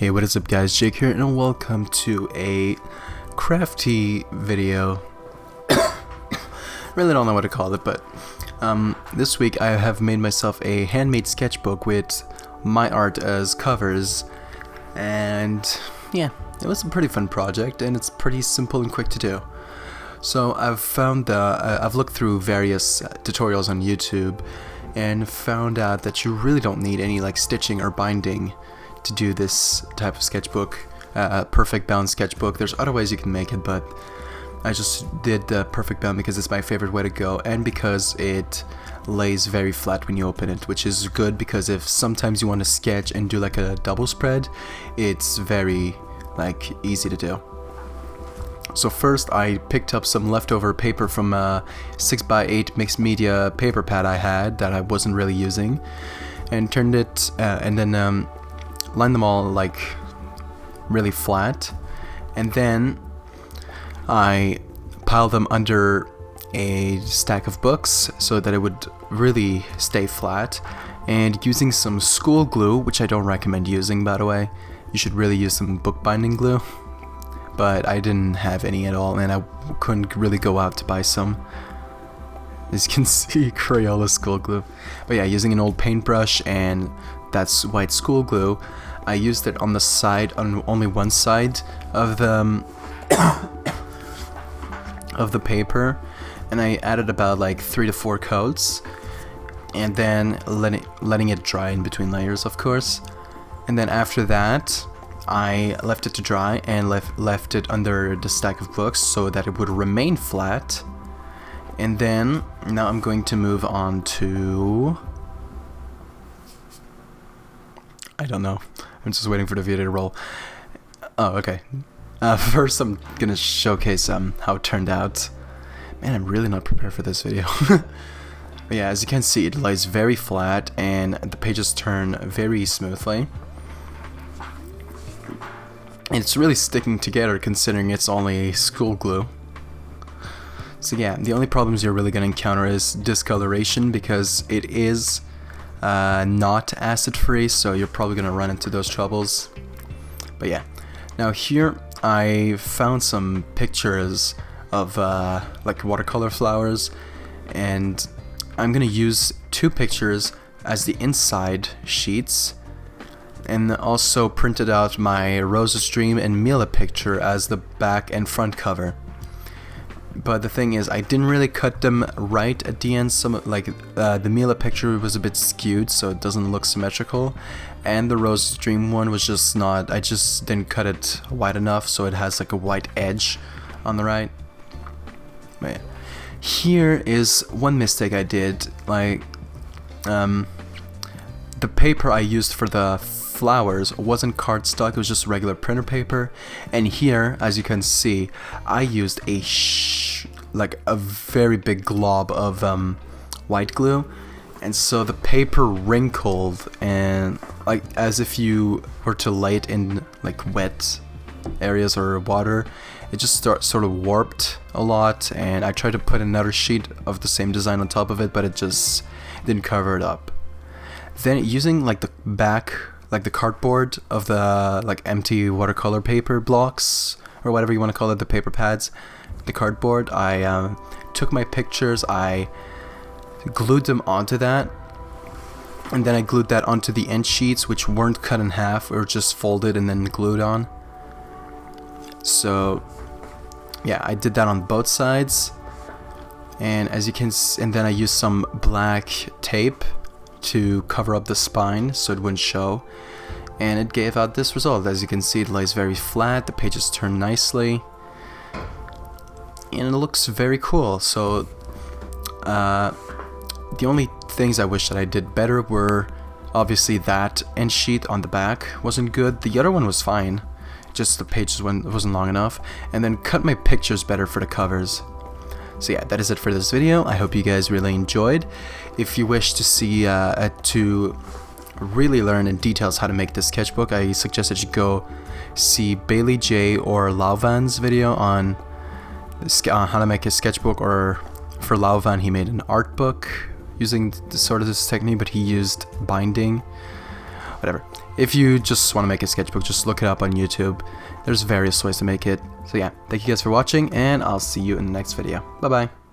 Hey, what is up guys, Jake here, and welcome to a crafty video. Really don't know what to call it, but this week I have made myself a handmade sketchbook with my art as covers, and yeah, it was a pretty fun project, and it's pretty simple and quick to do. So I've looked through various tutorials on YouTube and found out that you really don't need any like stitching or binding to do this type of sketchbook, perfect bound sketchbook. There's other ways you can make it, but I just did the perfect bound because it's my favorite way to go, and because it lays very flat when you open it, which is good because if sometimes you want to sketch and do like a double spread, it's very like easy to do. So first I picked up some leftover paper from a 6x8 mixed media paper pad I had that I wasn't really using, and turned it and then line them all like really flat, and then I piled them under a stack of books so that it would really stay flat, and using some school glue, which I don't recommend using, by the way. You should really use some bookbinding glue, but I didn't have any at all and I couldn't really go out to buy some. As you can see, Crayola school glue. But yeah, using an old paintbrush and that's white school glue, I used it on the side, on only one side of the of the paper, and I added about like 3 to 4 coats, and then letting it dry in between layers, of course. And then after that, I left it to dry and left it under the stack of books so that it would remain flat. And then now I'm going to move on to, I don't know. I'm just waiting for the video to roll. Oh, okay. First I'm gonna showcase how it turned out. Man, I'm really not prepared for this video. But yeah, as you can see, it lays very flat and the pages turn very smoothly. And it's really sticking together considering it's only school glue. So yeah, the only problems you're really gonna encounter is discoloration, because it is not acid free, so you're probably gonna run into those troubles. But yeah, now here I found some pictures of like watercolor flowers, and I'm gonna use 2 pictures as the inside sheets, and also printed out my Rose's Dream and Mila picture as the back and front cover. But the thing is, I didn't really cut them right at the end. Some like the Mila picture was a bit skewed, so it doesn't look symmetrical, and the Rose's Dream one was just not. I just didn't cut it wide enough, so it has like a white edge on the right. But yeah. Here is one mistake I did. Like the paper I used for the flowers wasn't cardstock, it was just regular printer paper, and here, as you can see, I used like a very big glob of white glue, and so the paper wrinkled, and like as if you were to lay it in like wet areas or water, it just sort of warped a lot, and I tried to put another sheet of the same design on top of it, but it just didn't cover it up. Then using like the back, like the cardboard of the like empty watercolor paper blocks, or whatever you want to call it, the paper pads, the cardboard, I took my pictures, I glued them onto that, and then I glued that onto the end sheets, which weren't cut in half or just folded and then glued on. So yeah, I did that on both sides, and as you can and then I used some black tape to cover up the spine so it wouldn't show, and it gave out this result. As you can see, it lays very flat, the pages turn nicely, and it looks very cool. So the only things I wish that I did better were obviously that end sheet on the back wasn't good. The other one was fine, just the pages wasn't long enough, and then cut my pictures better for the covers. So yeah, that is it for this video. I hope you guys really enjoyed. If you wish to see to really learn in details how to make this sketchbook, I suggest that you go see Bailey J or Lauvan's video on how to make a sketchbook, or for Lauvan he made an art book using sort of this technique, but he used binding. Whatever. if you just want to make a sketchbook, just look it up on YouTube. There's various ways to make it. So yeah, thank you guys for watching, and I'll see you in the next video. Bye bye.